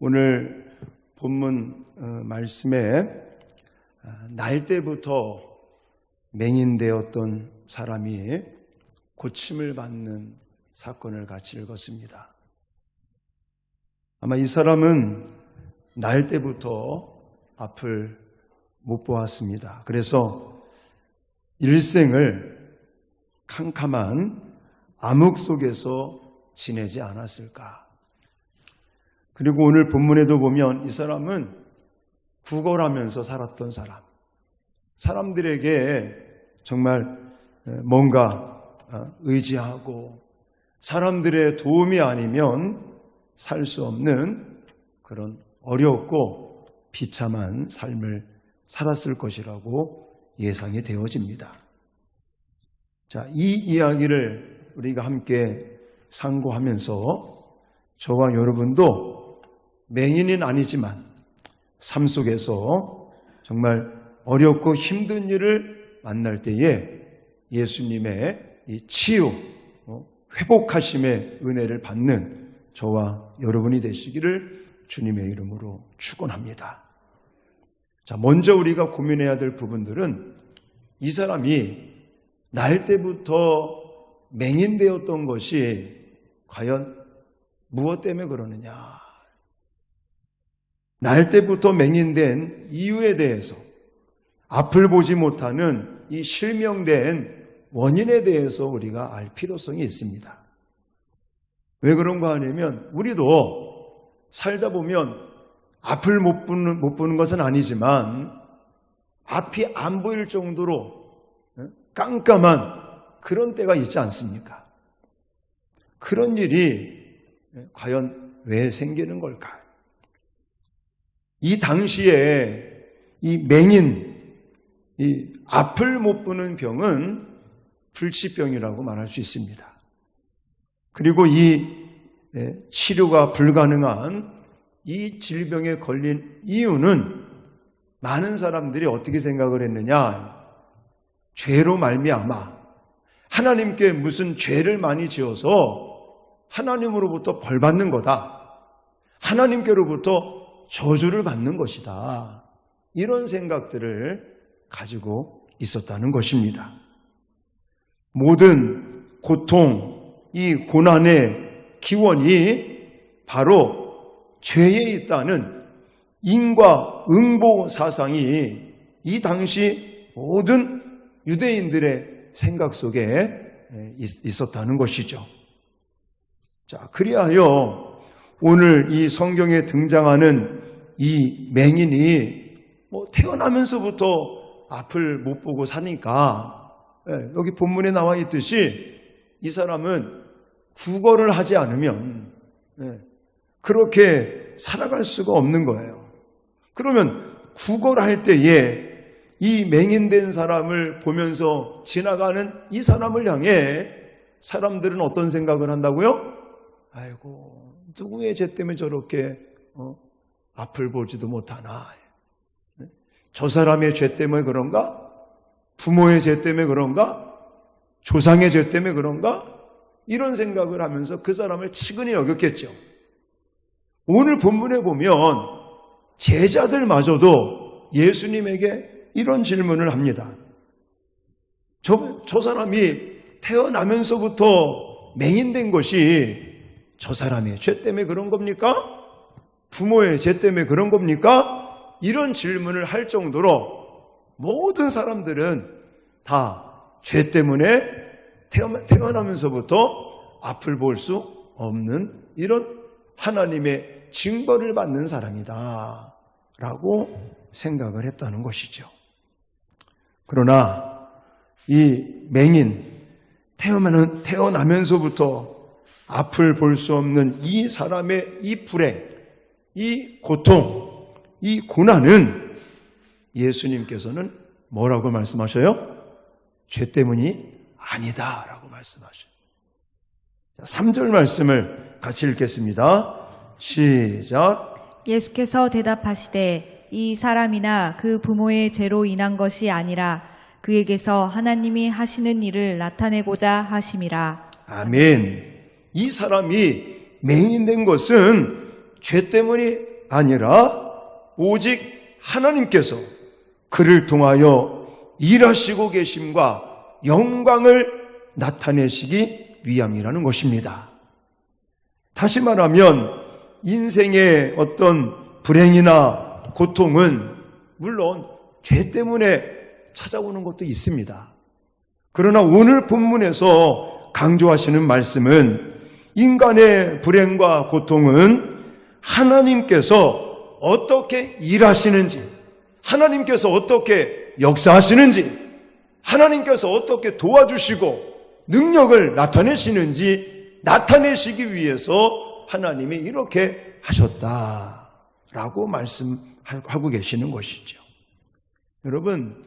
오늘 본문 말씀에 날 때부터 맹인되었던 사람이 고침을 받는 사건을 같이 읽었습니다. 아마 이 사람은 날 때부터 앞을 못 보았습니다. 그래서 일생을 캄캄한 암흑 속에서 지내지 않았을까. 그리고 오늘 본문에도 보면 이 사람은 구걸하면서 살았던 사람, 사람들에게 정말 뭔가 의지하고 사람들의 도움이 아니면 살 수 없는 그런 어렵고 비참한 삶을 살았을 것이라고 예상이 되어집니다. 자, 이 이야기를 우리가 함께 상고하면서 저와 여러분도 맹인은 아니지만 삶 속에서 정말 어렵고 힘든 일을 만날 때에 예수님의 이 치유, 회복하심의 은혜를 받는 저와 여러분이 되시기를 주님의 이름으로 축원합니다. 자, 먼저 우리가 고민해야 될 부분들은 이 사람이 날 때부터 맹인되었던 것이 과연 무엇 때문에 그러느냐. 날 때부터 맹인된 이유에 대해서 앞을 보지 못하는 이 실명된 원인에 대해서 우리가 알 필요성이 있습니다. 왜 그런가 하냐면 우리도 살다 보면 앞을 못 보는 것은 아니지만 앞이 안 보일 정도로 깜깜한 그런 때가 있지 않습니까? 그런 일이 과연 왜 생기는 걸까? 이 당시에 이 맹인, 이 앞을 못 보는 병은 불치병이라고 말할 수 있습니다. 그리고 이 치료가 불가능한 이 질병에 걸린 이유는 많은 사람들이 어떻게 생각을 했느냐? 죄로 말미암아 하나님께 무슨 죄를 많이 지어서 하나님으로부터 벌 받는 거다. 하나님께로부터 저주를 받는 것이다. 이런 생각들을 가지고 있었다는 것입니다. 모든 고통, 이 고난의 기원이 바로 죄에 있다는 인과 응보 사상이 이 당시 모든 유대인들의 생각 속에 있었다는 것이죠. 자, 그리하여 오늘 이 성경에 등장하는 이 맹인이 태어나면서부터 앞을 못 보고 사니까 여기 본문에 나와 있듯이 이 사람은 구걸을 하지 않으면 그렇게 살아갈 수가 없는 거예요. 그러면 구걸할 때에 이 맹인된 사람을 보면서 지나가는 이 사람을 향해 사람들은 어떤 생각을 한다고요? 아이고, 누구의 죄 때문에 저렇게 앞을 보지도 못하나? 저 사람의 죄 때문에 그런가? 부모의 죄 때문에 그런가? 조상의 죄 때문에 그런가? 이런 생각을 하면서 그 사람을 치근히 여겼겠죠. 오늘 본문에 보면 제자들마저도 예수님에게 이런 질문을 합니다. 저 사람이 태어나면서부터 맹인된 것이 저 사람의 죄 때문에 그런 겁니까? 부모의 죄 때문에 그런 겁니까? 이런 질문을 할 정도로 모든 사람들은 다 죄 때문에 태어나면서부터 앞을 볼 수 없는 이런 하나님의 징벌을 받는 사람이다 라고 생각을 했다는 것이죠. 그러나 이 맹인, 태어나면서부터 앞을 볼 수 없는 이 사람의 이 불행, 이 고통, 이 고난은 예수님께서는 뭐라고 말씀하셔요? 죄 때문이 아니다 라고 말씀하셔요. 3절 말씀을 같이 읽겠습니다. 시작. 예수께서 대답하시되 이 사람이나 그 부모의 죄로 인한 것이 아니라 그에게서 하나님이 하시는 일을 나타내고자 하심이라. 아멘. 이 사람이 맹인된 것은 죄 때문이 아니라 오직 하나님께서 그를 통하여 일하시고 계심과 영광을 나타내시기 위함이라는 것입니다. 다시 말하면 인생의 어떤 불행이나 고통은 물론 죄 때문에 찾아오는 것도 있습니다. 그러나 오늘 본문에서 강조하시는 말씀은 인간의 불행과 고통은 하나님께서 어떻게 일하시는지, 하나님께서 어떻게 역사하시는지, 하나님께서 어떻게 도와주시고 능력을 나타내시는지 나타내시기 위해서 하나님이 이렇게 하셨다라고 말씀하고 계시는 것이죠. 여러분,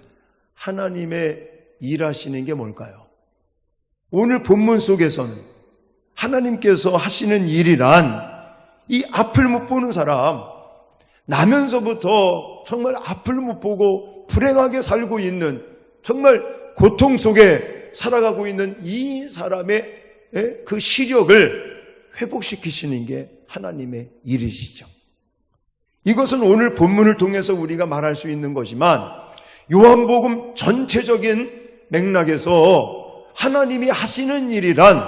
하나님의 일하시는 게 뭘까요? 오늘 본문 속에서는 하나님께서 하시는 일이란 이 앞을 못 보는 사람, 나면서부터 정말 앞을 못 보고 불행하게 살고 있는, 정말 고통 속에 살아가고 있는 이 사람의 그 시력을 회복시키시는 게 하나님의 일이시죠. 이것은 오늘 본문을 통해서 우리가 말할 수 있는 거지만 요한복음 전체적인 맥락에서 하나님이 하시는 일이란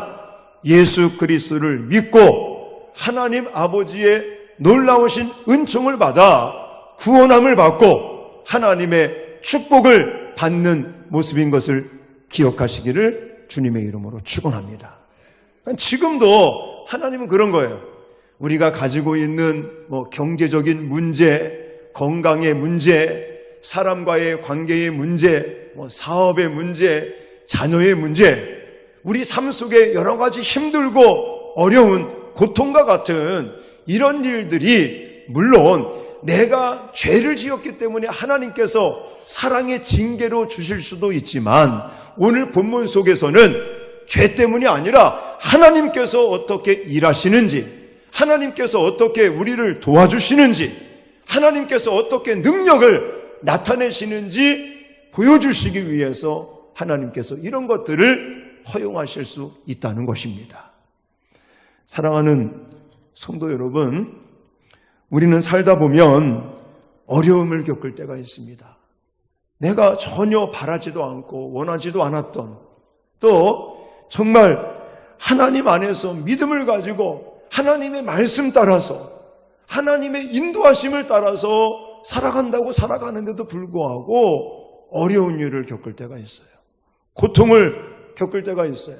예수 그리스도를 믿고 하나님 아버지의 놀라우신 은총을 받아 구원함을 받고 하나님의 축복을 받는 모습인 것을 기억하시기를 주님의 이름으로 축원합니다. 지금도 하나님은 그런 거예요. 우리가 가지고 있는 경제적인 문제, 건강의 문제, 사람과의 관계의 문제, 사업의 문제, 자녀의 문제, 우리 삶 속에 여러 가지 힘들고 어려운 고통과 같은 이런 일들이 물론 내가 죄를 지었기 때문에 하나님께서 사랑의 징계로 주실 수도 있지만 오늘 본문 속에서는 죄 때문이 아니라 하나님께서 어떻게 일하시는지, 하나님께서 어떻게 우리를 도와주시는지, 하나님께서 어떻게 능력을 나타내시는지 보여주시기 위해서 하나님께서 이런 것들을 허용하실 수 있다는 것입니다. 사랑하는 성도 여러분, 우리는 살다 보면 어려움을 겪을 때가 있습니다. 내가 전혀 바라지도 않고 원하지도 않았던, 또 정말 하나님 안에서 믿음을 가지고 하나님의 말씀 따라서 하나님의 인도하심을 따라서 살아간다고 살아가는데도 불구하고 어려운 일을 겪을 때가 있어요. 고통을 겪을 때가 있어요.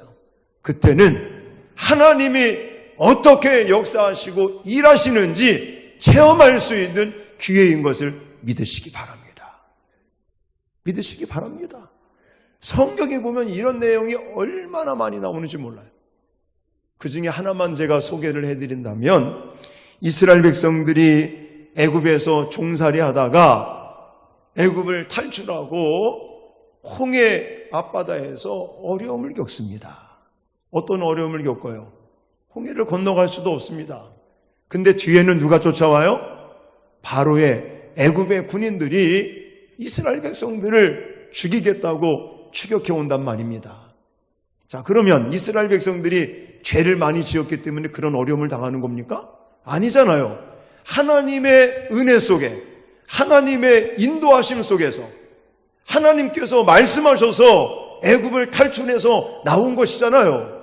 그때는 하나님이 어떻게 역사하시고 일하시는지 체험할 수 있는 기회인 것을 믿으시기 바랍니다. 믿으시기 바랍니다. 성경에 보면 이런 내용이 얼마나 많이 나오는지 몰라요. 그 중에 하나만 제가 소개를 해드린다면 이스라엘 백성들이 애굽에서 종살이 하다가 애굽을 탈출하고 홍해 앞바다에서 어려움을 겪습니다. 어떤 어려움을 겪어요? 홍해를 건너갈 수도 없습니다. 근데 뒤에는 누가 쫓아와요? 바로의 애굽의 군인들이 이스라엘 백성들을 죽이겠다고 추격해 온단 말입니다. 자, 그러면 이스라엘 백성들이 죄를 많이 지었기 때문에 그런 어려움을 당하는 겁니까? 아니잖아요. 하나님의 은혜 속에, 하나님의 인도하심 속에서 하나님께서 말씀하셔서 애굽을 탈출해서 나온 것이잖아요.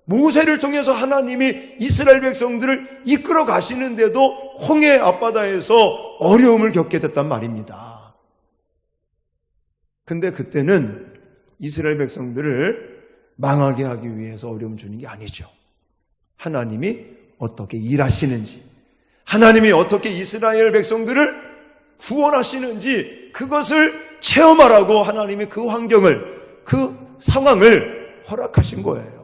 모세를 통해서 하나님이 이스라엘 백성들을 이끌어 가시는데도 홍해 앞바다에서 어려움을 겪게 됐단 말입니다. 근데 그때는 이스라엘 백성들을 망하게 하기 위해서 어려움 주는 게 아니죠. 하나님이 어떻게 일하시는지, 하나님이 어떻게 이스라엘 백성들을 구원하시는지 그것을 체험하라고 하나님이 그 환경을, 그 상황을 허락하신 거예요.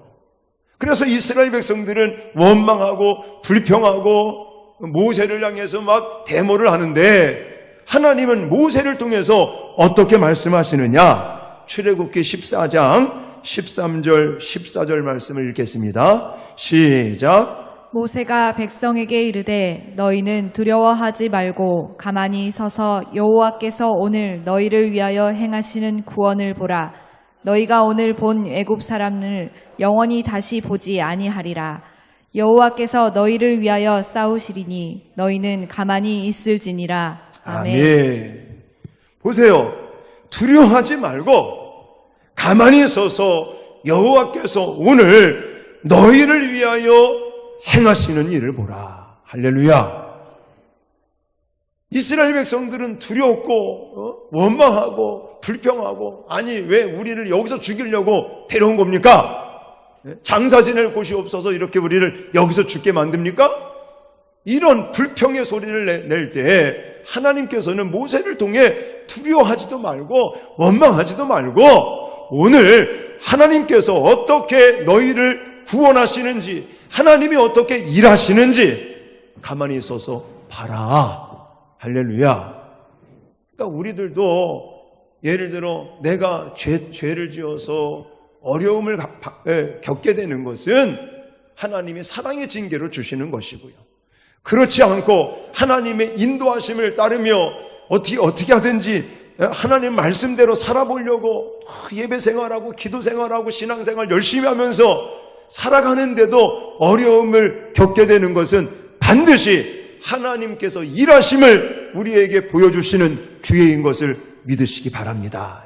그래서 이스라엘 백성들은 원망하고 불평하고 모세를 향해서 막 데모를 하는데 하나님은 모세를 통해서 어떻게 말씀하시느냐? 출애굽기 14장 13절 14절 말씀을 읽겠습니다. 시작. 모세가 백성에게 이르되 너희는 두려워하지 말고 가만히 서서 여호와께서 오늘 너희를 위하여 행하시는 구원을 보라. 너희가 오늘 본 애굽 사람을 영원히 다시 보지 아니하리라. 여호와께서 너희를 위하여 싸우시리니 너희는 가만히 있을지니라. 아멘. 아멘. 보세요. 두려워하지 말고 가만히 서서 여호와께서 오늘 너희를 위하여 행하시는 일을 보라. 할렐루야. 이스라엘 백성들은 두려웠고 원망하고 불평하고, 아니 왜 우리를 여기서 죽이려고 데려온 겁니까? 장사 지낼 곳이 없어서 이렇게 우리를 여기서 죽게 만듭니까? 이런 불평의 소리를 낼 때 하나님께서는 모세를 통해 두려워하지도 말고 원망하지도 말고 오늘 하나님께서 어떻게 너희를 구원하시는지, 하나님이 어떻게 일하시는지 가만히 있어서 봐라. 할렐루야. 그러니까 우리들도 예를 들어 내가 죄를 지어서 어려움을 겪게 되는 것은 하나님이 사랑의 징계로 주시는 것이고요. 그렇지 않고 하나님의 인도하심을 따르며 어떻게 하든지 하나님 말씀대로 살아보려고 예배 생활하고 기도 생활하고 신앙생활 열심히 하면서 살아가는데도 어려움을 겪게 되는 것은 반드시 하나님께서 일하심을 우리에게 보여주시는 기회인 것을 믿으시기 바랍니다.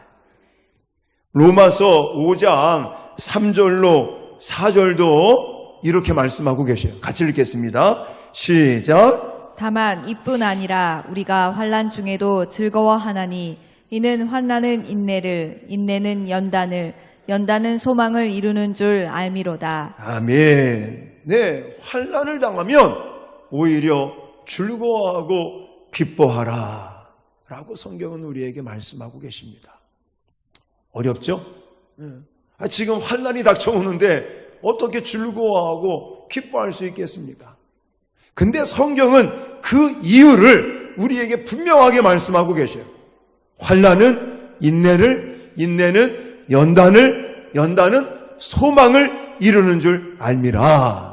로마서 5장 3절로 4절도 이렇게 말씀하고 계셔요. 같이 읽겠습니다. 시작. 다만 이뿐 아니라 우리가 환난 중에도 즐거워하나니 이는 환난은 인내를, 인내는 연단을, 연단은 소망을 이루는 줄 알미로다. 아멘. 네, 환난을 당하면 오히려 즐거워하고 기뻐하라 라고 성경은 우리에게 말씀하고 계십니다. 어렵죠? 지금 환난이 닥쳐오는데 어떻게 즐거워하고 기뻐할 수 있겠습니까? 근데 성경은 그 이유를 우리에게 분명하게 말씀하고 계셔요. 환난은 인내를, 인내는 연단을, 연단은 소망을 이루는 줄 알미라.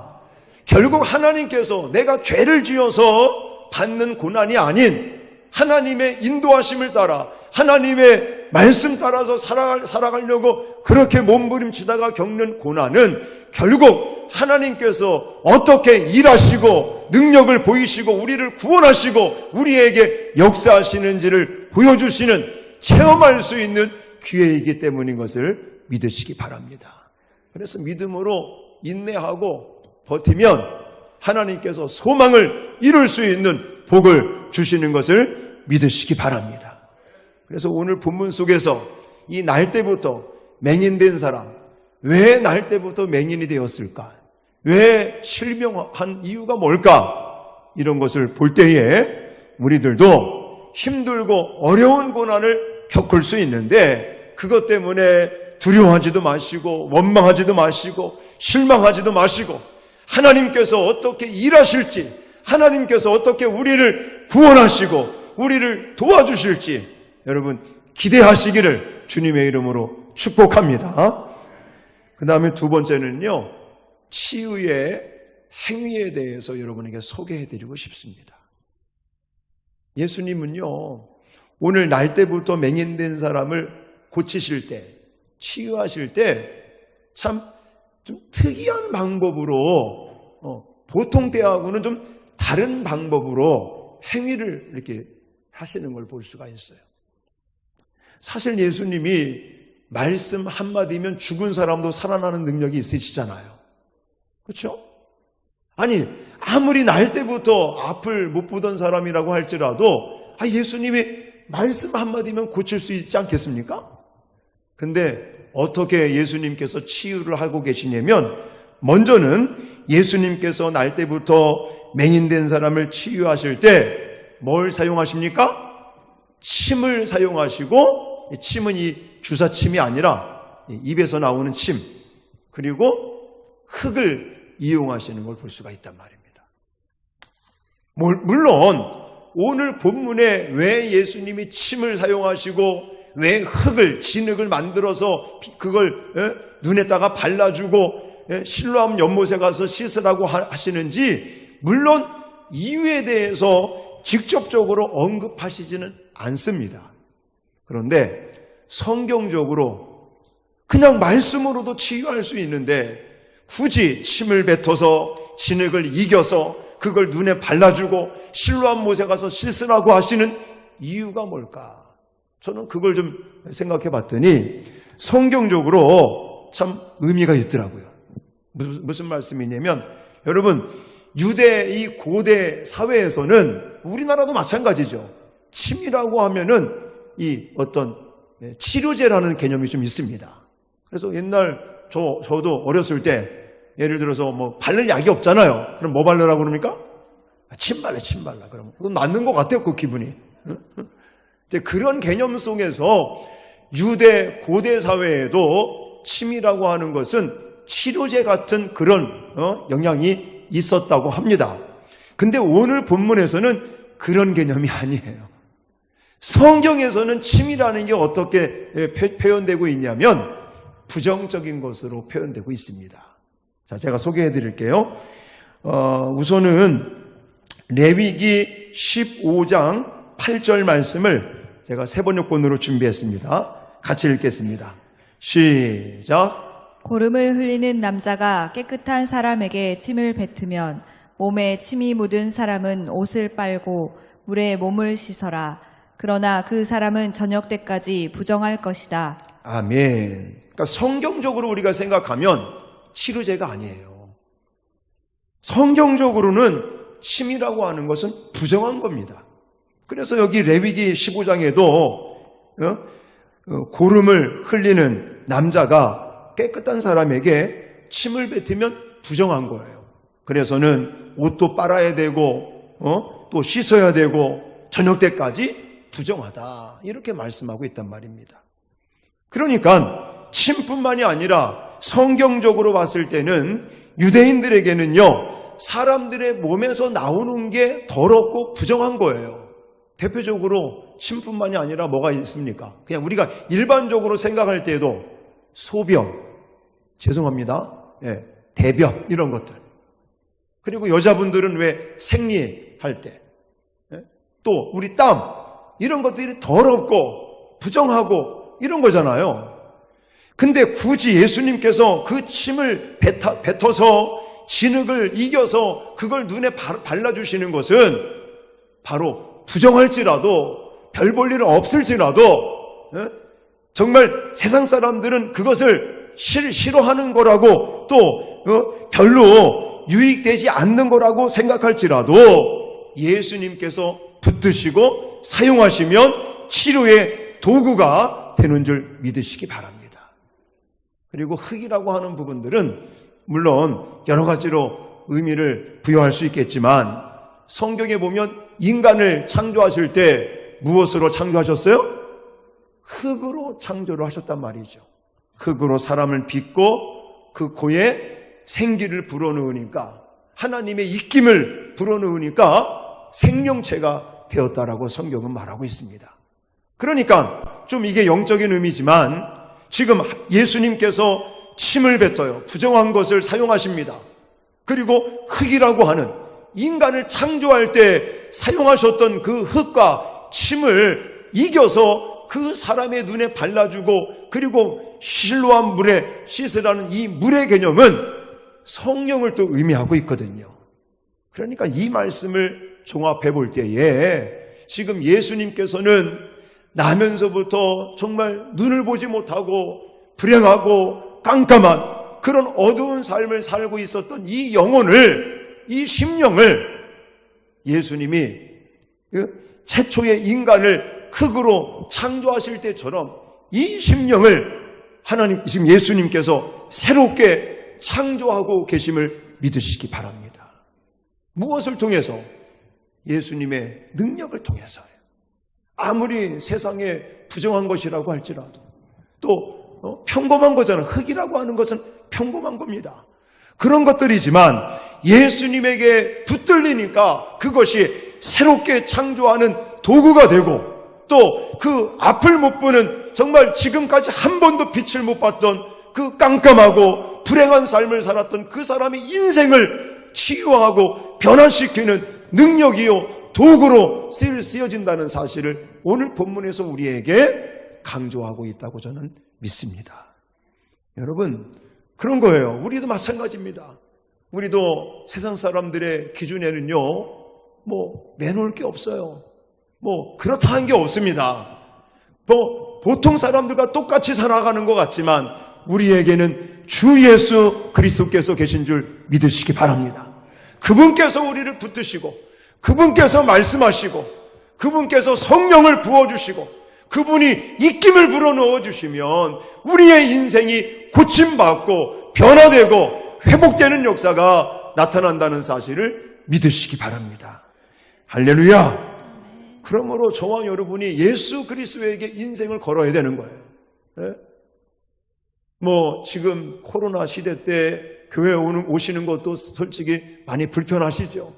결국 하나님께서 내가 죄를 지어서 받는 고난이 아닌 하나님의 인도하심을 따라 하나님의 말씀 따라서 살아가려고 그렇게 몸부림치다가 겪는 고난은 결국 하나님께서 어떻게 일하시고 능력을 보이시고 우리를 구원하시고 우리에게 역사하시는지를 보여주시는, 체험할 수 있는 기회이기 때문인 것을 믿으시기 바랍니다. 그래서 믿음으로 인내하고 버티면 하나님께서 소망을 이룰 수 있는 복을 주시는 것을 믿으시기 바랍니다. 그래서 오늘 본문 속에서 이 날 때부터 맹인된 사람, 왜 날 때부터 맹인이 되었을까? 왜 실명한 이유가 뭘까? 이런 것을 볼 때에 우리들도 힘들고 어려운 고난을 겪을 수 있는데 그것 때문에 두려워하지도 마시고 원망하지도 마시고 실망하지도 마시고 하나님께서 어떻게 일하실지, 하나님께서 어떻게 우리를 구원하시고 우리를 도와주실지 여러분 기대하시기를 주님의 이름으로 축복합니다. 그 다음에 두 번째는요, 치유의 행위에 대해서 여러분에게 소개해드리고 싶습니다. 예수님은요, 오늘 날 때부터 맹인된 사람을 고치실 때, 치유하실 때 참 좀 특이한 방법으로 보통 때하고는 좀 다른 방법으로 행위를 이렇게 하시는 걸 볼 수가 있어요. 사실 예수님이 말씀 한마디면 죽은 사람도 살아나는 능력이 있으시잖아요. 그렇죠? 아니 아무리 날 때부터 앞을 못 보던 사람이라고 할지라도 예수님이 말씀 한마디면 고칠 수 있지 않겠습니까? 근데 어떻게 예수님께서 치유를 하고 계시냐면 먼저는 예수님께서 날 때부터 맹인된 사람을 치유하실 때 뭘 사용하십니까? 침을 사용하시고, 침은 이 주사침이 아니라 입에서 나오는 침, 그리고 흙을 이용하시는 걸 볼 수가 있단 말입니다. 물론 오늘 본문에 왜 예수님이 침을 사용하시고 왜 흙을, 진흙을 만들어서 그걸 눈에다가 발라주고 실로암 연못에 가서 씻으라고 하시는지 물론 이유에 대해서 직접적으로 언급하시지는 않습니다. 그런데 성경적으로 그냥 말씀으로도 치유할 수 있는데 굳이 침을 뱉어서 진흙을 이겨서 그걸 눈에 발라주고 실로암 못에 가서 씻으라고 하시는 이유가 뭘까? 저는 그걸 좀 생각해 봤더니 성경적으로 참 의미가 있더라고요. 무슨 말씀이냐면, 여러분, 유대 이 고대 사회에서는, 우리나라도 마찬가지죠, 침이라고 하면은 이 어떤 치료제라는 개념이 좀 있습니다. 그래서 옛날 저도 어렸을 때 예를 들어서 뭐 바를 약이 없잖아요. 그럼 뭐 바르라고 그럽니까? 침 발라. 그러면 그건 맞는 것 같아요, 그 기분이. 그런 개념 속에서 유대 고대 사회에도 침이라고 하는 것은 치료제 같은 그런 영향이 있었다고 합니다. 근데 오늘 본문에서는 그런 개념이 아니에요. 성경에서는 침이라는 게 어떻게 표현되고 있냐면 부정적인 것으로 표현되고 있습니다. 자, 제가 소개해 드릴게요. 우선은 레위기 15장 8절 말씀을 제가 세 번역본으로 준비했습니다. 같이 읽겠습니다. 시작. 고름을 흘리는 남자가 깨끗한 사람에게 침을 뱉으면 몸에 침이 묻은 사람은 옷을 빨고 물에 몸을 씻어라. 그러나 그 사람은 저녁 때까지 부정할 것이다. 아멘. 그러니까 성경적으로 우리가 생각하면 치료제가 아니에요. 성경적으로는 침이라고 하는 것은 부정한 겁니다. 그래서 여기 레위기 15장에도 고름을 흘리는 남자가 깨끗한 사람에게 침을 뱉으면 부정한 거예요. 그래서는 옷도 빨아야 되고 또 씻어야 되고 저녁 때까지 부정하다, 이렇게 말씀하고 있단 말입니다. 그러니까 침뿐만이 아니라 성경적으로 봤을 때는 유대인들에게는요, 사람들의 몸에서 나오는 게 더럽고 부정한 거예요. 대표적으로 침뿐만이 아니라 뭐가 있습니까? 그냥 우리가 일반적으로 생각할 때에도 소변, 죄송합니다, 대변, 이런 것들. 그리고 여자분들은 왜 생리할 때, 또 우리 땀, 이런 것들이 더럽고 부정하고 이런 거잖아요. 근데 굳이 예수님께서 그 침을 뱉어서 진흙을 이겨서 그걸 눈에 발라주시는 것은 바로 부정할지라도, 별 볼 일은 없을지라도, 정말 세상 사람들은 그것을 싫어하는 거라고, 또 별로 유익되지 않는 거라고 생각할지라도 예수님께서 붙드시고 사용하시면 치료의 도구가 되는 줄 믿으시기 바랍니다. 그리고 흙이라고 하는 부분들은 물론 여러 가지로 의미를 부여할 수 있겠지만, 성경에 보면 인간을 창조하실 때 무엇으로 창조하셨어요? 흙으로 창조를 하셨단 말이죠. 흙으로 사람을 빚고 그 코에 생기를 불어넣으니까, 하나님의 입김을 불어넣으니까 생명체가 되었다라고 성경은 말하고 있습니다. 그러니까 좀 이게 영적인 의미지만 지금 예수님께서 침을 뱉어요. 부정한 것을 사용하십니다. 그리고 흙이라고 하는, 인간을 창조할 때 사용하셨던 그 흙과 침을 이겨서 그 사람의 눈에 발라주고, 그리고 실로암 물에 씻으라는 이 물의 개념은 성령을 또 의미하고 있거든요. 그러니까 이 말씀을 종합해 볼 때에 지금 예수님께서는 나면서부터 정말 눈을 보지 못하고 불행하고 깜깜한 그런 어두운 삶을 살고 있었던 이 영혼을, 이 심령을 예수님이 최초의 인간을 흙으로 창조하실 때처럼 이 심령을 하나님, 지금 예수님께서 새롭게 창조하고 계심을 믿으시기 바랍니다. 무엇을 통해서? 예수님의 능력을 통해서요. 아무리 세상에 부정한 것이라고 할지라도, 또 평범한 거잖아요. 흙이라고 하는 것은 평범한 겁니다. 그런 것들이지만 예수님에게 붙들리니까 그것이 새롭게 창조하는 도구가 되고, 또 그 앞을 못 보는, 정말 지금까지 한 번도 빛을 못 봤던 그 깜깜하고 불행한 삶을 살았던 그 사람의 인생을 치유하고 변화시키는 능력이요 도구로 쓰여진다는 사실을 오늘 본문에서 우리에게 강조하고 있다고 저는 믿습니다. 여러분, 그런 거예요. 우리도 마찬가지입니다. 우리도 세상 사람들의 기준에는요, 내놓을 게 없어요. 그렇다 한 게 없습니다. 보통 사람들과 똑같이 살아가는 것 같지만 우리에게는 주 예수 그리스도께서 계신 줄 믿으시기 바랍니다. 그분께서 우리를 붙드시고, 그분께서 말씀하시고, 그분께서 성령을 부어주시고, 그분이 입김을 불어넣어 주시면 우리의 인생이 고침받고 변화되고 회복되는 역사가 나타난다는 사실을 믿으시기 바랍니다. 할렐루야. 그러므로 저와 여러분이 예수 그리스도에게 인생을 걸어야 되는 거예요. 예? 지금 코로나 시대 때 교회 오시는 것도 솔직히 많이 불편하시죠.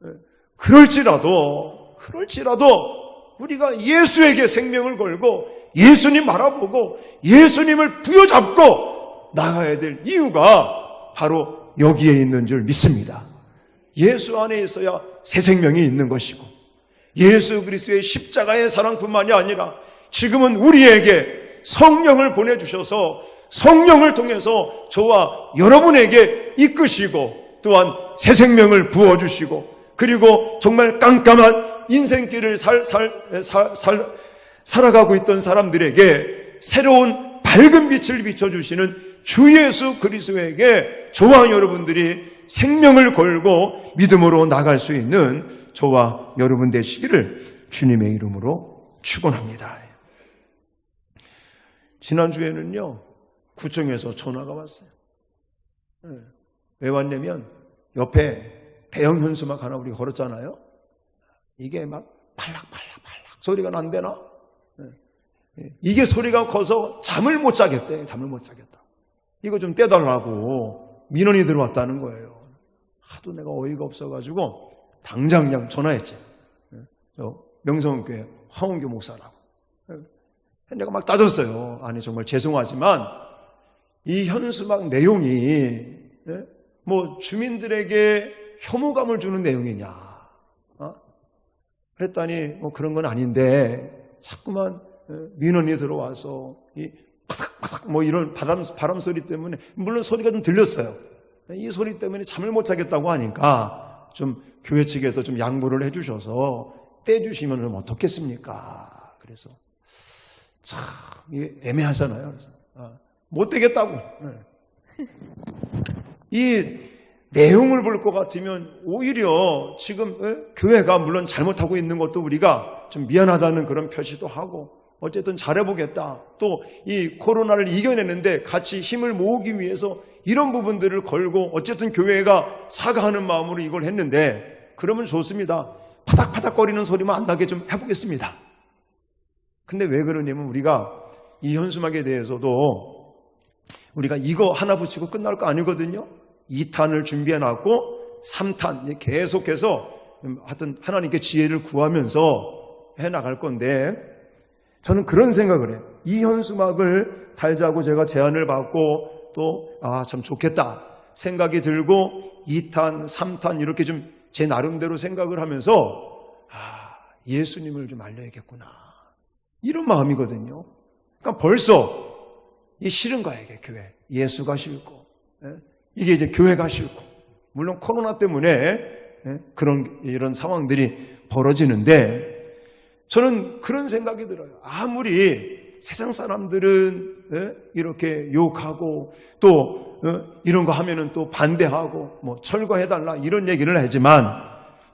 예? 그럴지라도 우리가 예수에게 생명을 걸고 예수님 바라보고 예수님을 부여잡고 나가야 될 이유가 바로 여기에 있는 줄 믿습니다. 예수 안에 있어야 새 생명이 있는 것이고, 예수 그리스도의 십자가의 사랑뿐만이 아니라 지금은 우리에게 성령을 보내주셔서 성령을 통해서 저와 여러분에게 이끄시고 또한 새 생명을 부어주시고, 그리고 정말 깜깜한 인생길을 살아가고 있던 사람들에게 새로운 밝은 빛을 비춰주시는 주 예수 그리스도에게 저와 여러분들이 생명을 걸고 믿음으로 나갈 수 있는 저와 여러분 되시기를 주님의 이름으로 축원합니다. 지난주에는요, 구청에서 전화가 왔어요. 왜 왔냐면 옆에 대형 현수막 하나 우리가 걸었잖아요. 이게 막 팔락팔락 소리가 난대나? 이게 소리가 커서 잠을 못 자겠대. 잠을 못 자겠다. 이거 좀 떼달라고 민원이 들어왔다는 거예요. 하도 내가 어이가 없어가지고 당장 그냥 전화했지. 명성교회 황원교 목사라고. 내가 막 따졌어요. 아니 정말 죄송하지만 이 현수막 내용이 주민들에게 혐오감을 주는 내용이냐? 그랬더니 그런 건 아닌데 자꾸만 민원이 들어와서 이 파삭파삭 이런 바람 소리 때문에, 물론 소리가 좀 들렸어요. 이 소리 때문에 잠을 못 자겠다고 하니까 좀 교회 측에서 좀 양보를 해주셔서 떼주시면 좀 어떻겠습니까? 그래서 참 이게 애매하잖아요. 그래서 못 되겠다고. 이 내용을 볼 것 같으면 오히려 지금 교회가 물론 잘못하고 있는 것도 우리가 좀 미안하다는 그런 표시도 하고, 어쨌든 잘해보겠다. 또 이 코로나를 이겨내는데 같이 힘을 모으기 위해서 이런 부분들을 걸고 어쨌든 교회가 사과하는 마음으로 이걸 했는데, 그러면 좋습니다. 파닥파닥거리는 소리만 안 나게 좀 해보겠습니다. 근데 왜 그러냐면 우리가 이 현수막에 대해서도 우리가 이거 하나 붙이고 끝날 거 아니거든요. 2탄을 준비해놨고 3탄 계속해서 하여튼 하나님께 지혜를 구하면서 해나갈 건데, 저는 그런 생각을 해요. 이 현수막을 달자고 제가 제안을 받고 또 참 좋겠다 생각이 들고 2탄, 3탄 이렇게 좀 제 나름대로 생각을 하면서 예수님을 좀 알려야겠구나 이런 마음이거든요. 그러니까 벌써 이 싫은 거야 이게 교회. 예수가 싫고 이게 이제 교회가 싫고, 물론 코로나 때문에 이런 상황들이 벌어지는데, 저는 그런 생각이 들어요. 아무리 세상 사람들은 이렇게 욕하고 또 이런 거 하면은 또 반대하고 철거해달라 이런 얘기를 하지만,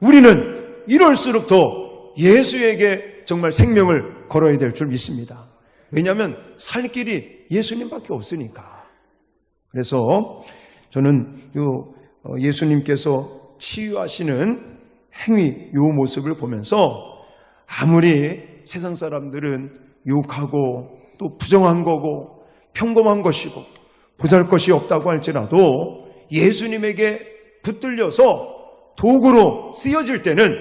우리는 이럴수록 더 예수에게 정말 생명을 걸어야 될 줄 믿습니다. 왜냐하면 살 길이 예수님밖에 없으니까. 그래서 저는 예수님께서 치유하시는 행위, 이 모습을 보면서 아무리 세상 사람들은 욕하고 또 부정한 거고 평범한 것이고 보잘것이 없다고 할지라도 예수님에게 붙들려서 도구로 쓰여질 때는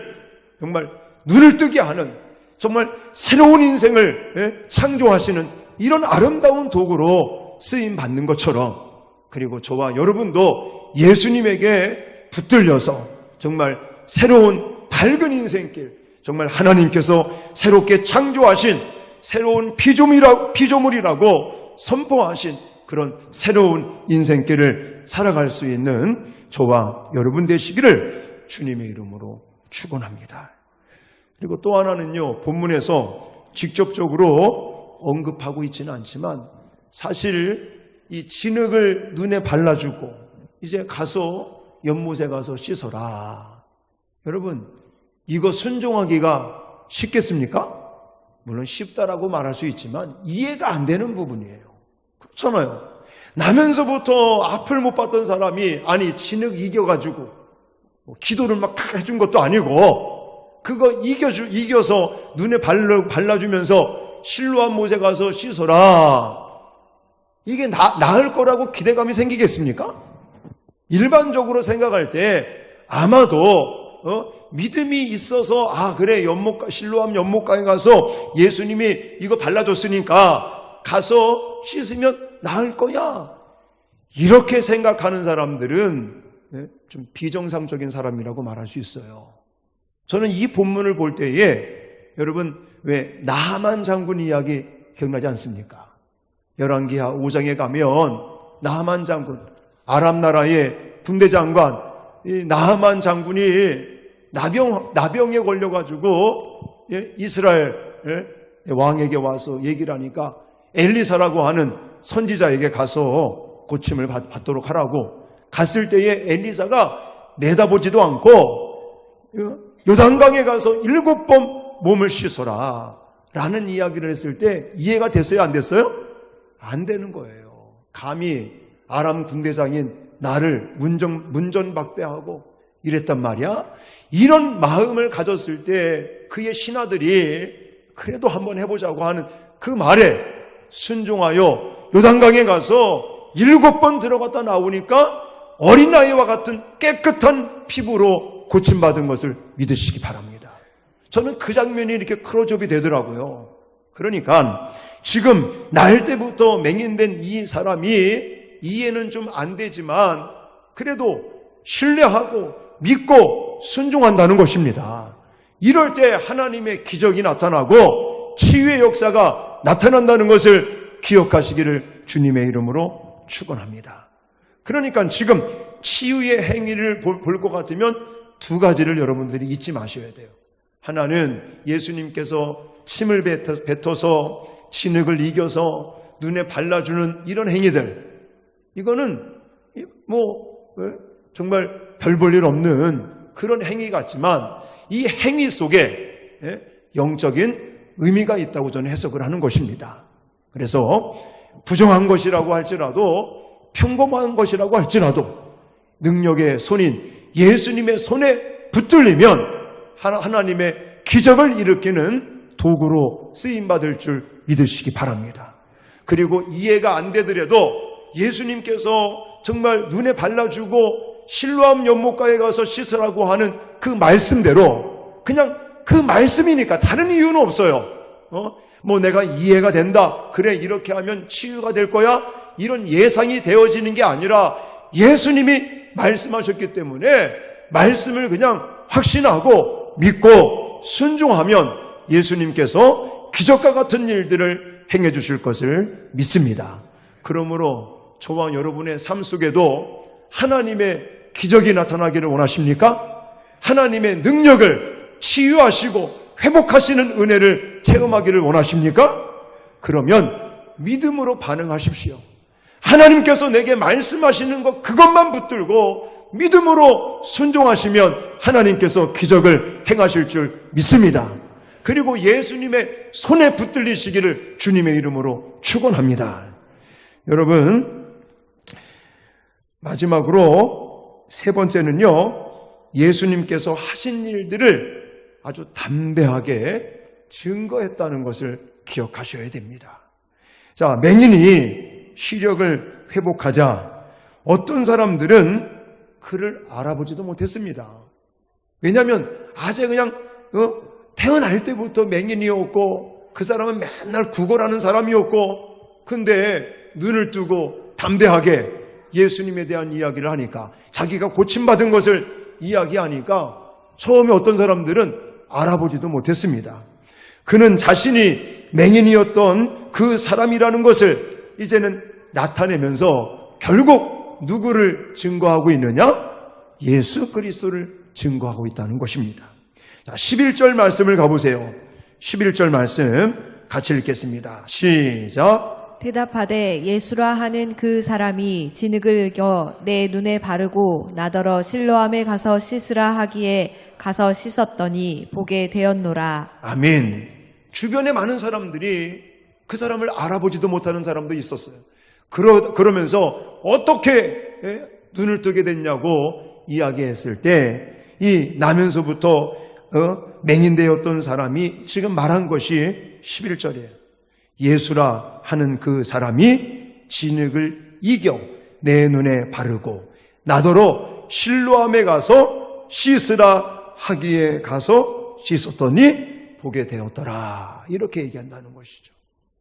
정말 눈을 뜨게 하는, 정말 새로운 인생을 창조하시는 이런 아름다운 도구로 쓰임 받는 것처럼, 그리고 저와 여러분도 예수님에게 붙들려서 정말 새로운 밝은 인생길, 정말 하나님께서 새롭게 창조하신 새로운 피조물이라고 선포하신 그런 새로운 인생길을 살아갈 수 있는 저와 여러분 되시기를 주님의 이름으로 축원합니다. 그리고 또 하나는요, 본문에서 직접적으로 언급하고 있지는 않지만 사실 이 진흙을 눈에 발라주고 이제 가서 연못에 가서 씻어라. 여러분, 이거 순종하기가 쉽겠습니까? 물론 쉽다라고 말할 수 있지만 이해가 안 되는 부분이에요. 그렇잖아요. 나면서부터 앞을 못 봤던 사람이 아니 진흙 이겨가지고 기도를 막 해준 것도 아니고 그거 이겨서 눈에 발라주면서 실로암 못에 가서 씻어라. 이게 나을 거라고 기대감이 생기겠습니까? 일반적으로 생각할 때 아마도 믿음이 있어서 그래 실로암 연못가에 가서 예수님이 이거 발라줬으니까 가서 씻으면 나을 거야. 이렇게 생각하는 사람들은 좀 비정상적인 사람이라고 말할 수 있어요. 저는 이 본문을 볼 때에 여러분 왜 나하만 장군 이야기 기억나지 않습니까? 열왕기하 5장에 가면 나하만 장군, 아람 나라의 군대 장관 이 나하만 장군이 나병에 걸려가지고 이스라엘 왕에게 와서 얘기를 하니까 엘리사라고 하는 선지자에게 가서 고침을 받도록 하라고 갔을 때에 엘리사가 내다보지도 않고 요단강에 가서 7번 몸을 씻어라 라는 이야기를 했을 때 이해가 됐어요? 안 됐어요? 안 되는 거예요. 감히 아람 군대장인 나를 문전박대하고 이랬단 말이야. 이런 마음을 가졌을 때 그의 신하들이 그래도 한번 해보자고 하는 그 말에 순종하여 요단강에 가서 7번 들어갔다 나오니까 어린아이와 같은 깨끗한 피부로 고침받은 것을 믿으시기 바랍니다. 저는 그 장면이 이렇게 클로즈업이 되더라고요. 그러니까 지금 날 때부터 맹인된 이 사람이 이해는 좀 안 되지만 그래도 신뢰하고 믿고 순종한다는 것입니다. 이럴 때 하나님의 기적이 나타나고 치유의 역사가 나타난다는 것을 기억하시기를 주님의 이름으로 축원합니다. 그러니까 지금 치유의 행위를 볼 것 같으면 두 가지를 여러분들이 잊지 마셔야 돼요. 하나는 예수님께서 침을 뱉어서 진흙을 이겨서 눈에 발라주는 이런 행위들, 이거는 정말 별 볼 일 없는 그런 행위 같지만 이 행위 속에 영적인 의미가 있다고 저는 해석을 하는 것입니다. 그래서 부정한 것이라고 할지라도 평범한 것이라고 할지라도 능력의 손인 예수님의 손에 붙들리면 하나님의 기적을 일으키는 도구로 쓰임받을 줄 믿으시기 바랍니다. 그리고 이해가 안 되더라도 예수님께서 정말 눈에 발라주고 실로암 연못가에 가서 씻으라고 하는 그 말씀대로 그냥 그 말씀이니까 다른 이유는 없어요. 내가 이해가 된다. 그래 이렇게 하면 치유가 될 거야. 이런 예상이 되어지는 게 아니라 예수님이 말씀하셨기 때문에 말씀을 그냥 확신하고 믿고 순종하면 예수님께서 기적과 같은 일들을 행해 주실 것을 믿습니다. 그러므로 저와 여러분의 삶 속에도 하나님의 기적이 나타나기를 원하십니까? 하나님의 능력을 치유하시고 회복하시는 은혜를 체험하기를 원하십니까? 그러면 믿음으로 반응하십시오. 하나님께서 내게 말씀하시는 것 그것만 붙들고 믿음으로 순종하시면 하나님께서 기적을 행하실 줄 믿습니다. 그리고 예수님의 손에 붙들리시기를 주님의 이름으로 축원합니다. 여러분, 마지막으로 세 번째는요, 예수님께서 하신 일들을 아주 담대하게 증거했다는 것을 기억하셔야 됩니다. 자, 맹인이 시력을 회복하자 어떤 사람들은 그를 알아보지도 못했습니다. 왜냐하면 아재 그냥 태어날 때부터 맹인이었고 그 사람은 맨날 구걸하는 사람이었고 근데 눈을 뜨고 담대하게 예수님에 대한 이야기를 하니까 자기가 고침받은 것을 이야기하니까 처음에 어떤 사람들은 알아보지도 못했습니다. 그는 자신이 맹인이었던 그 사람이라는 것을 이제는 나타내면서 결국 누구를 증거하고 있느냐? 예수 그리스도를 증거하고 있다는 것입니다. 자, 11절 말씀을 가보세요. 11절 말씀 같이 읽겠습니다. 시작. 대답하되 예수라 하는 그 사람이 진흙을 겨 내 눈에 바르고 나더러 실로암에 가서 씻으라 하기에 가서 씻었더니 보게 되었노라. 아멘. 주변에 많은 사람들이 그 사람을 알아보지도 못하는 사람도 있었어요. 그러면서 어떻게 눈을 뜨게 됐냐고 이야기했을 때 이 나면서부터 맹인되었던 사람이 지금 말한 것이 11절이에요. 예수라 하는 그 사람이 진흙을 이겨 내 눈에 바르고 나더러 실로암에 가서 씻으라 하기에 가서 씻었더니 보게 되었더라. 이렇게 얘기한다는 것이죠.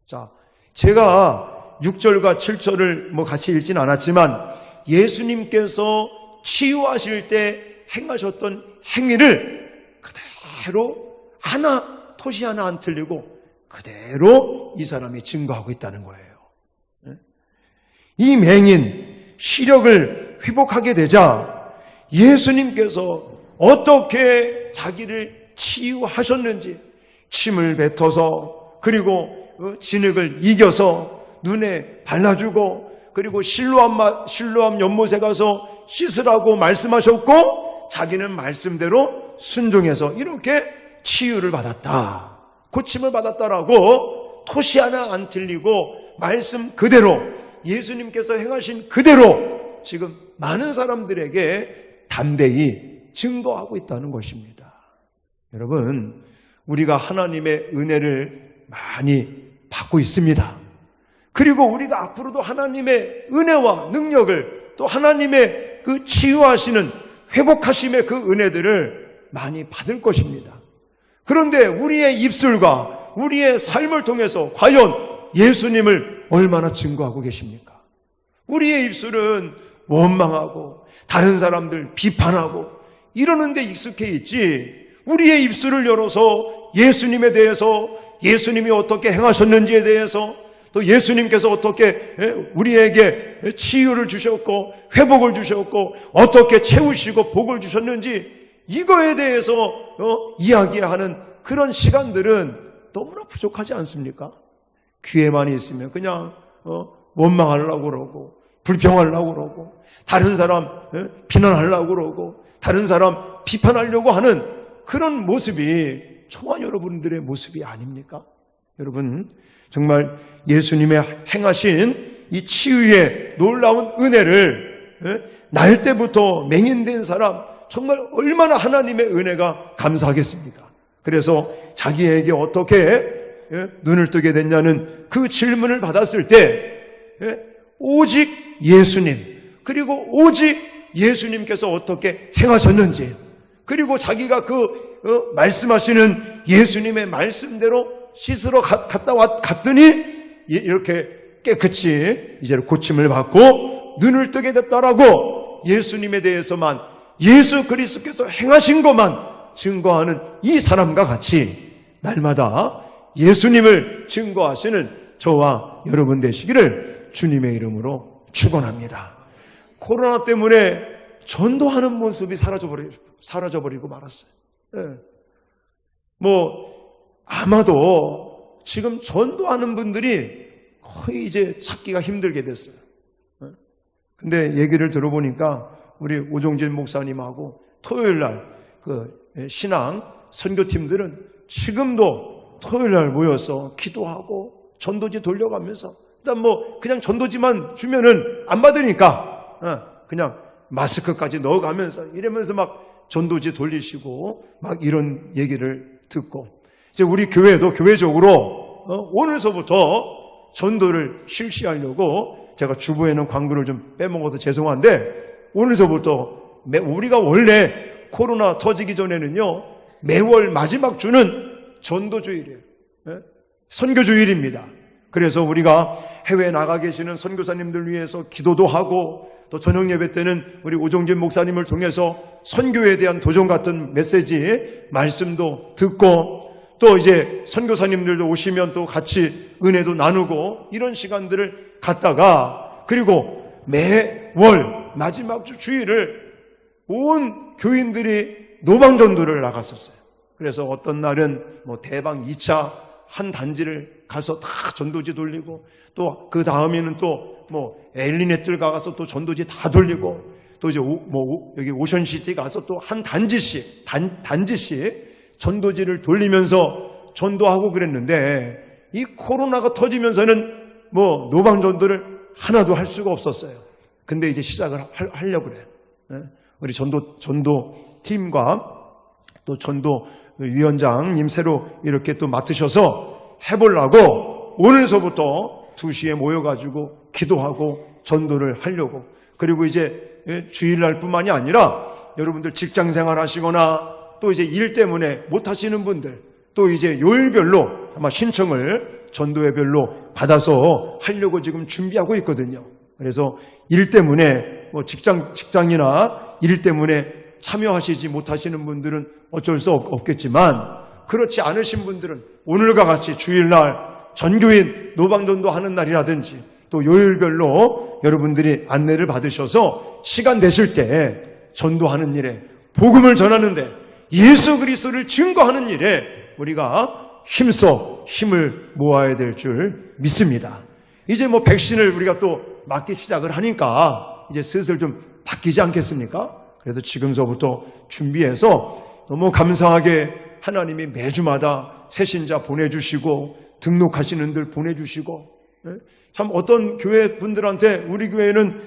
자, 제가 6절과 7절을 같이 읽진 않았지만 예수님께서 치유하실 때 행하셨던 행위를 그대로 하나 토시 하나 안 틀리고 그대로 이 사람이 증거하고 있다는 거예요. 이 맹인 시력을 회복하게 되자 예수님께서 어떻게 자기를 치유하셨는지 침을 뱉어서 그리고 진흙을 이겨서 눈에 발라주고 그리고 실로암 연못에 가서 씻으라고 말씀하셨고 자기는 말씀대로 순종해서 이렇게 치유를 받았다. 고침을 받았다라고 토시 하나 안 틀리고 말씀 그대로 예수님께서 행하신 그대로 지금 많은 사람들에게 담대히 증거하고 있다는 것입니다. 여러분, 우리가 하나님의 은혜를 많이 받고 있습니다. 그리고 우리가 앞으로도 하나님의 은혜와 능력을 또 하나님의 그 치유하시는 회복하심의 그 은혜들을 많이 받을 것입니다. 그런데 우리의 입술과 우리의 삶을 통해서 과연 예수님을 얼마나 증거하고 계십니까? 우리의 입술은 원망하고 다른 사람들 비판하고 이러는 데 익숙해 있지 우리의 입술을 열어서 예수님에 대해서 예수님이 어떻게 행하셨는지에 대해서 또 예수님께서 어떻게 우리에게 치유를 주셨고 회복을 주셨고 어떻게 채우시고 복을 주셨는지 이거에 대해서 이야기하는 그런 시간들은 너무나 부족하지 않습니까? 귀에만 있으면 그냥 원망하려고 그러고 불평하려고 그러고 다른 사람 비난하려고 그러고 다른 사람 비판하려고 하는 그런 모습이 저와 여러분들의 모습이 아닙니까? 여러분, 정말 예수님의 행하신 이 치유의 놀라운 은혜를 날 때부터 맹인된 사람 정말 얼마나 하나님의 은혜가 감사하겠습니까? 그래서 자기에게 어떻게 눈을 뜨게 됐냐는 그 질문을 받았을 때 오직 예수님 그리고 오직 예수님께서 어떻게 행하셨는지 그리고 자기가 말씀하시는 예수님의 말씀대로 씻으러 갔더니 이렇게 깨끗이 이제 고침을 받고 눈을 뜨게 됐다라고 예수님에 대해서만 예수 그리스도께서 행하신 것만 증거하는 이 사람과 같이 날마다 예수님을 증거하시는 저와 여러분 되시기를 주님의 이름으로 축원합니다. 코로나 때문에 전도하는 모습이 사라져버리고 말았어요. 아마도 지금 전도하는 분들이 거의 이제 찾기가 힘들게 됐어요. 근데 얘기를 들어보니까 우리 오종진 목사님하고 토요일날 신앙 선교팀들은 지금도 토요일날 모여서 기도하고 전도지 돌려가면서 일단 그냥 전도지만 주면은 안 받으니까 그냥 마스크까지 넣어가면서 이러면서 막 전도지 돌리시고 막 이런 얘기를 듣고 이제 우리 교회도 교회적으로 오늘서부터 전도를 실시하려고 제가 주부에는 광고를 좀 빼먹어도 죄송한데 오늘서부터 우리가 원래 코로나 터지기 전에는요 매월 마지막 주는 전도주일이에요. 선교주일입니다. 그래서 우리가 해외에 나가 계시는 선교사님들 위해서 기도도 하고 또 저녁 예배 때는 우리 오종진 목사님을 통해서 선교에 대한 도전 같은 메시지 말씀도 듣고 또 이제 선교사님들도 오시면 또 같이 은혜도 나누고 이런 시간들을 갖다가 그리고 매월 마지막 주 주일을 온 교인들이 노방전도를 나갔었어요. 그래서 어떤 날은 뭐 대방 2차 한 단지를 가서 다 전도지 돌리고, 또 그 다음에는 또 뭐 엘리넷들 가서 또 전도지 다 돌리고, 또 이제 여기 오션시티 가서 또 한 단지씩 단지씩 전도지를 돌리면서 전도하고 그랬는데, 이 코로나가 터지면서는 뭐 노방전도를 하나도 할 수가 없었어요. 근데 이제 시작을 하려고 그래요. 우리 전도 팀과 또 전도 위원장님 새로 이렇게 또 맡으셔서 해보려고 오늘서부터 2시에 모여가지고 기도하고 전도를 하려고. 그리고 이제 주일날 뿐만이 아니라 여러분들 직장 생활 하시거나 또 이제 일 때문에 못 하시는 분들, 또 이제 요일별로 아마 신청을 전도회별로 받아서 하려고 지금 준비하고 있거든요. 그래서 일 때문에 뭐 직장이나 일 때문에 참여하시지 못하시는 분들은 어쩔 수 없겠지만, 그렇지 않으신 분들은 오늘과 같이 주일날 전교인 노방전도 하는 날이라든지 또 요일별로 여러분들이 안내를 받으셔서 시간 되실 때 전도하는 일에, 복음을 전하는데, 예수 그리스도를 증거하는 일에 우리가 힘써 힘을 모아야 될 줄 믿습니다. 이제 뭐 백신을 우리가 또 맞기 시작을 하니까 이제 슬슬 좀 바뀌지 않겠습니까? 그래서 지금서부터 준비해서 너무 감사하게 하나님이 매주마다 새신자 보내주시고 등록하시는 들 보내주시고, 참 어떤 교회 분들한테 우리 교회는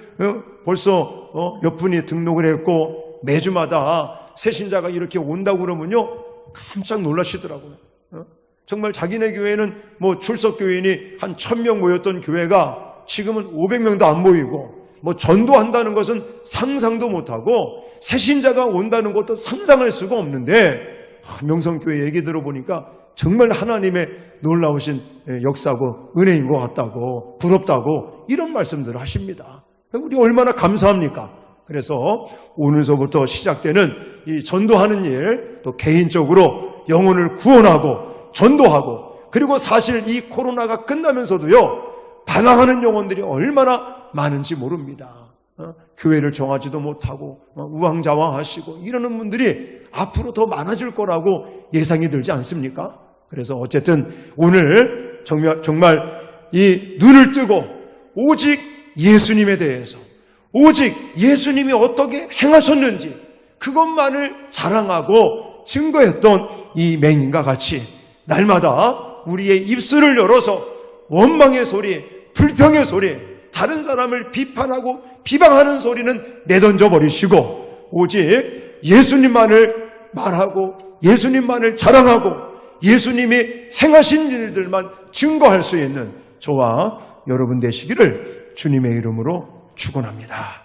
벌써 몇 분이 등록을 했고 매주마다 새신자가 이렇게 온다고 그러면요 깜짝 놀라시더라고요. 정말 자기네 교회는 뭐 출석 교인이 한 1000명 모였던 교회가 지금은 500명도 안 모이고, 뭐 전도한다는 것은 상상도 못하고 새신자가 온다는 것도 상상할 수가 없는데, 명성교회 얘기 들어보니까 정말 하나님의 놀라우신 역사고 은혜인 것 같다고, 부럽다고 이런 말씀들을 하십니다. 우리 얼마나 감사합니까? 그래서 오늘서부터 시작되는 이 전도하는 일, 또 개인적으로 영혼을 구원하고 전도하고, 그리고 사실 이 코로나가 끝나면서도요 방황하는 영혼들이 얼마나 많은지 모릅니다. 교회를 정하지도 못하고 우왕좌왕하시고 이러는 분들이 앞으로 더 많아질 거라고 예상이 들지 않습니까? 그래서 어쨌든 오늘 정말 이 눈을 뜨고 오직 예수님에 대해서, 오직 예수님이 어떻게 행하셨는지 그것만을 자랑하고 증거했던 이 맹인과 같이 날마다 우리의 입술을 열어서 원망의 소리, 불평의 소리, 다른 사람을 비판하고 비방하는 소리는 내던져 버리시고 오직 예수님만을 말하고 예수님만을 자랑하고 예수님이 행하신 일들만 증거할 수 있는 저와 여러분 되시기를 주님의 이름으로 축원합니다.